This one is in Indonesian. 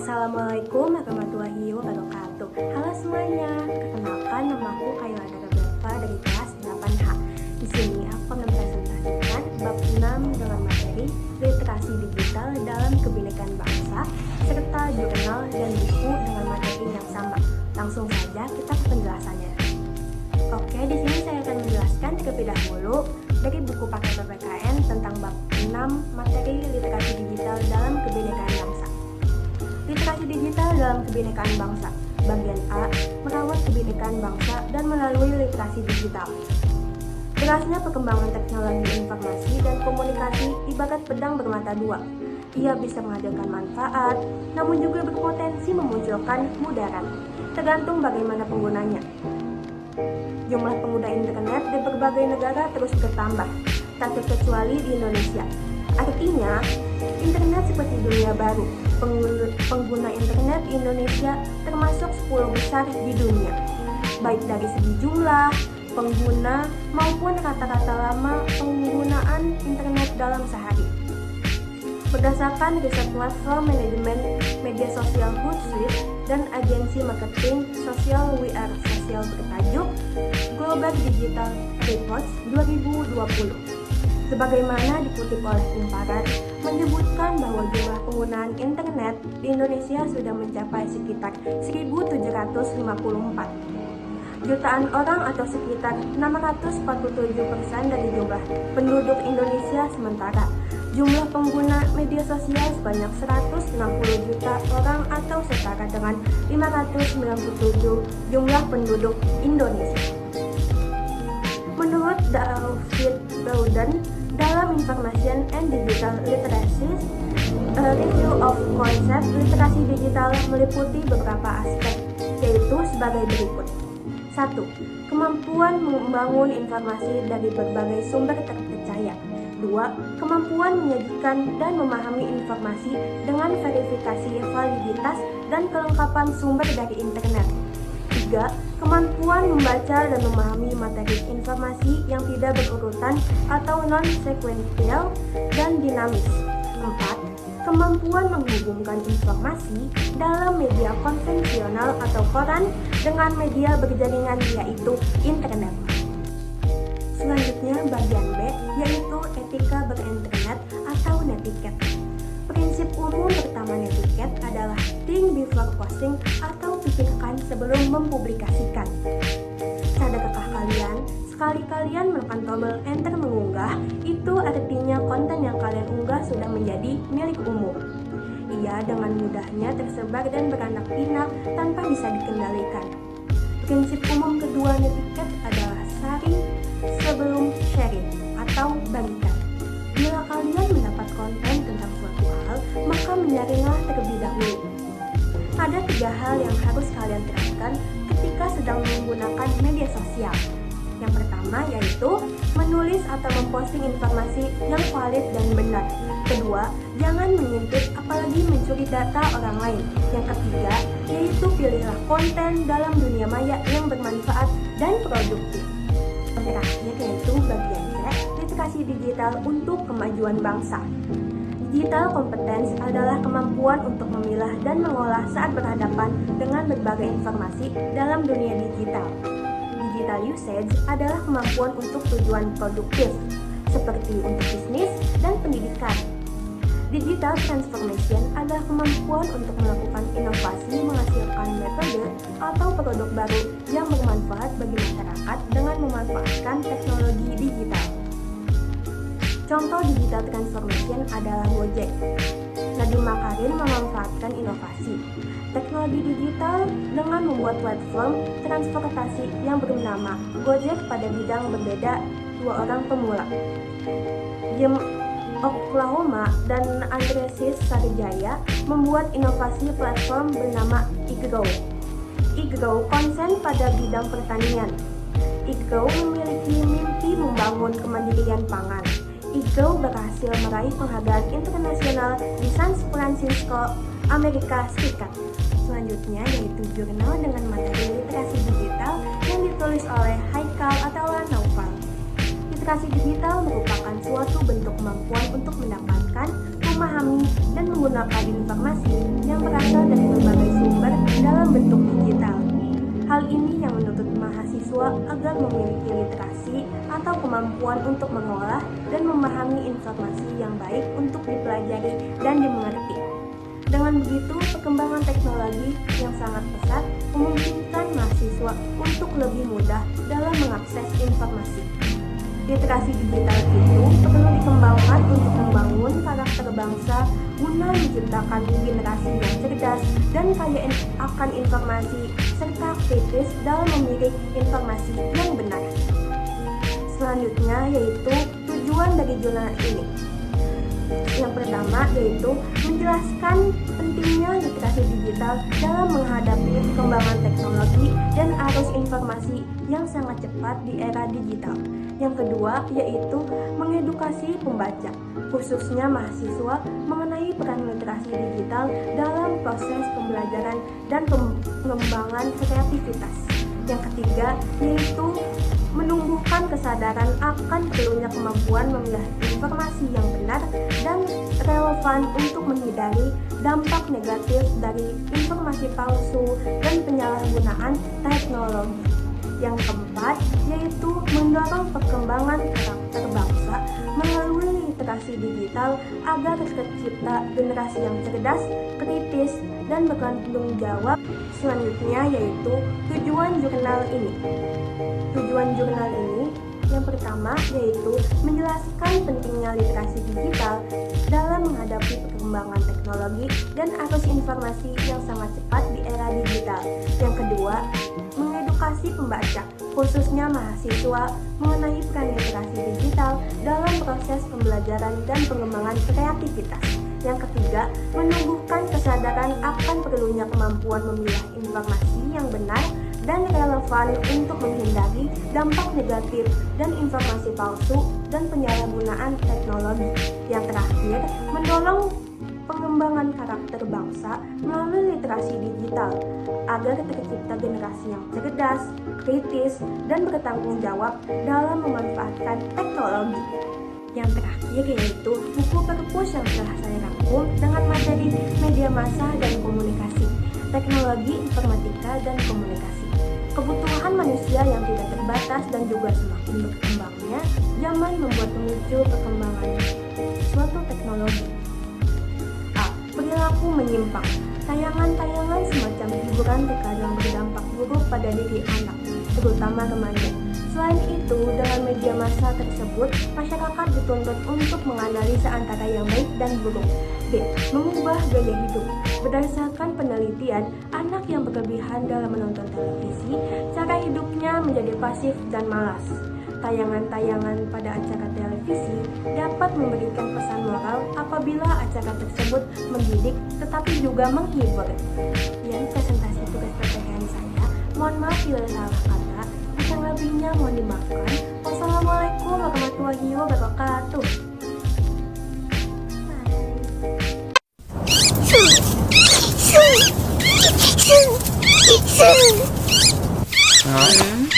Assalamualaikum warahmatullahi wabarakatuh. Halo semuanya, perkenalkan nama aku Kayla Dara dari kelas 8H. Di sini aku akan mempresentasikan bab 6 dengan materi literasi digital dalam kebinekaan bangsa serta jurnal dan buku dengan materi yang sama. Langsung saja kita ke penjelasannya. Oke, di sini saya akan menjelaskan terlebih dahulu dari buku paket PPKN tentang bab 6 materi literasi digital dalam kebinekaan bangsa. Literasi digital dalam kebinekaan bangsa. Bagian A, merawat kebinekaan bangsa dan melalui literasi digital. Berasnya perkembangan teknologi informasi dan komunikasi ibarat pedang bermata dua. Ia bisa menghadirkan manfaat, namun juga berpotensi memunculkan mudarat, tergantung bagaimana penggunanya. Jumlah pengguna internet di berbagai negara terus bertambah, tak terkecuali di Indonesia. Artinya, internet seperti dunia baru. Pengguna internet di Indonesia termasuk 10 besar di dunia, baik dari segi jumlah pengguna maupun rata-rata lama penggunaan internet dalam sehari. Berdasarkan riset platform manajemen media sosial Hootsuite dan agensi marketing sosial We Are Social bertajuk Global Digital Reports 2020. Sebagaimana dikutip oleh Kumparan, menyebutkan bahwa jumlah penggunaan internet di Indonesia sudah mencapai sekitar 1.754 jutaan orang atau sekitar 647% dari jumlah penduduk Indonesia. Sementara jumlah pengguna media sosial sebanyak 160 juta orang atau setara dengan 597 jumlah penduduk Indonesia. Menurut David Bowden dalam Information and Digital Literacy, Review of Concept, literasi digital meliputi beberapa aspek, yaitu sebagai berikut. 1. Kemampuan membangun informasi dari berbagai sumber terpercaya. 2. Kemampuan menyajikan dan memahami informasi dengan verifikasi validitas dan kelengkapan sumber dari internet. 3. Kemampuan membaca dan memahami materi informasi yang tidak berurutan atau non-sekuensial dan dinamis. 4. Kemampuan menghubungkan informasi dalam media konvensional atau koran dengan media berjaringan yaitu internet. Selanjutnya bagian B yaitu etika berinternet atau netiquette. Prinsip umum pertama netiquette adalah think before posting atau pikirkan sebelum mempublikasikan. Sadarkah kalian, sekali kalian menekan tombol enter mengunggah, itu artinya konten yang kalian unggah sudah menjadi milik umum. Ia dengan mudahnya tersebar dan beranak pinak tanpa bisa dikendalikan. Prinsip umum kedua netiquette adalah sharing sebelum sharing atau bagikan. Bila kalian mendapat konten tentang suatu hal, maka menyaringlah terlebih dahulu. Ada 3 hal yang harus kalian terapkan ketika sedang menggunakan media sosial. Yang pertama yaitu menulis atau memposting informasi yang valid dan benar. Kedua, jangan mengintip apalagi mencuri data orang lain. Yang ketiga, yaitu pilihlah konten dalam dunia maya yang bermanfaat dan produktif. Terakhir yaitu bagian C, literasi digital untuk kemajuan bangsa. Digital competence adalah kemampuan untuk memilah dan mengolah saat berhadapan dengan berbagai informasi dalam dunia digital. Digital usage adalah kemampuan untuk tujuan produktif, seperti untuk bisnis dan pendidikan. Digital transformation adalah kemampuan untuk melakukan inovasi menghasilkan metode atau produk baru yang bermanfaat bagi masyarakat dengan memanfaatkan teknologi digital. Contoh digital transformation adalah Gojek. Nadiem Makarim memanfaatkan inovasi teknologi digital dengan membuat platform transportasi yang bernama Gojek pada bidang berbeda 2 orang pemula. Jim Oklahoma dan Andreas Sarijaya membuat inovasi platform bernama iGrow. iGrow konsen pada bidang pertanian. iGrow memiliki mimpi membangun kemandirian pangan. iGrow berhasil meraih penghargaan internasional di San Francisco, Amerika Serikat. Selanjutnya yaitu jurnal dengan materi literasi digital yang ditulis oleh Haikal Atala Naufal. Literasi digital merupakan suatu bentuk kemampuan untuk mendapatkan, memahami memahami dan menggunakan informasi yang berasal dari berbagai sumber dalam bentuk digital. Hal ini yang menuntut mahasiswa agar memiliki literasi atau kemampuan untuk mengolah dan memahami informasi yang baik untuk dipelajari dan dimengerti. Dengan begitu, perkembangan teknologi yang sangat pesat memungkinkan mahasiswa untuk lebih mudah dalam mengakses informasi. Literasi digital itu perlu dikembangkan untuk membangun karakter bangsa guna menciptakan generasi yang cerdas dan kaya akan informasi serta kritis dalam memilih informasi yang benar. Selanjutnya yaitu tujuan dari jurnal ini. Yang pertama yaitu menjelaskan pentingnya literasi digital dalam menghadapi perkembangan teknologi dan arus informasi yang sangat cepat di era digital. Yang kedua yaitu mengedukasi pembaca, khususnya mahasiswa, mengenai peran literasi digital dalam proses pembelajaran dan pengembangan kreativitas. Yang ketiga yaitu menumbuhkan kesadaran akan perlunya kemampuan memilah informasi yang benar dan relevan untuk menghindari dampak negatif dari informasi palsu dan penyalahgunaan teknologi. Yang keempat yaitu mendorong perkembangan karakter bangsa melalui literasi digital agar tercipta generasi yang cerdas, kritis, dan bertanggung jawab. Selanjutnya yaitu tujuan jurnal ini. Tujuan jurnal ini yang pertama yaitu menjelaskan pentingnya literasi digital dalam menghadapi perkembangan teknologi dan arus informasi yang sangat cepat di era digital. Yang kedua, mengedukasi pembaca, khususnya mahasiswa, mengenai peran literasi digital dalam proses pembelajaran dan pengembangan kreativitas. Yang ketiga, menumbuhkan kesadaran akan perlunya kemampuan memilah informasi yang benar dan relevan untuk menghindari dampak negatif dan informasi palsu dan penyalahgunaan teknologi. Yang terakhir, mendorong pengembangan karakter bangsa melalui literasi digital agar tercipta generasi yang cerdas, kritis, dan bertanggung jawab dalam memanfaatkan teknologi. Yang terakhir yaitu buku perpus yang telah saya rangkum dengan materi media massa dan komunikasi, teknologi informatika dan komunikasi. Kebutuhan manusia yang tidak terbatas dan juga semakin berkembangnya zaman membuat memicu perkembangan suatu teknologi. A. Perilaku menyimpang. Tayangan-tayangan semacam hiburan terkadang berdampak buruk pada diri anak, terutama remaja. Selain itu, dengan media massa tersebut, masyarakat dituntut untuk menganalisa antara yang baik dan buruk. B. Mengubah gaya hidup. Berdasarkan penelitian, anak yang berlebihan dalam menonton televisi, cara hidupnya menjadi pasif dan malas. Tayangan-tayangan pada acara televisi dapat memberikan pesan moral apabila acara tersebut mendidik tetapi juga menghibur. Sekian presentasi tugas PPKN saya. Mohon maaf bila salah kata. Yang lebihnya mohon dimaafkan. Wassalamualaikum warahmatullahi wabarakatuh. Bye.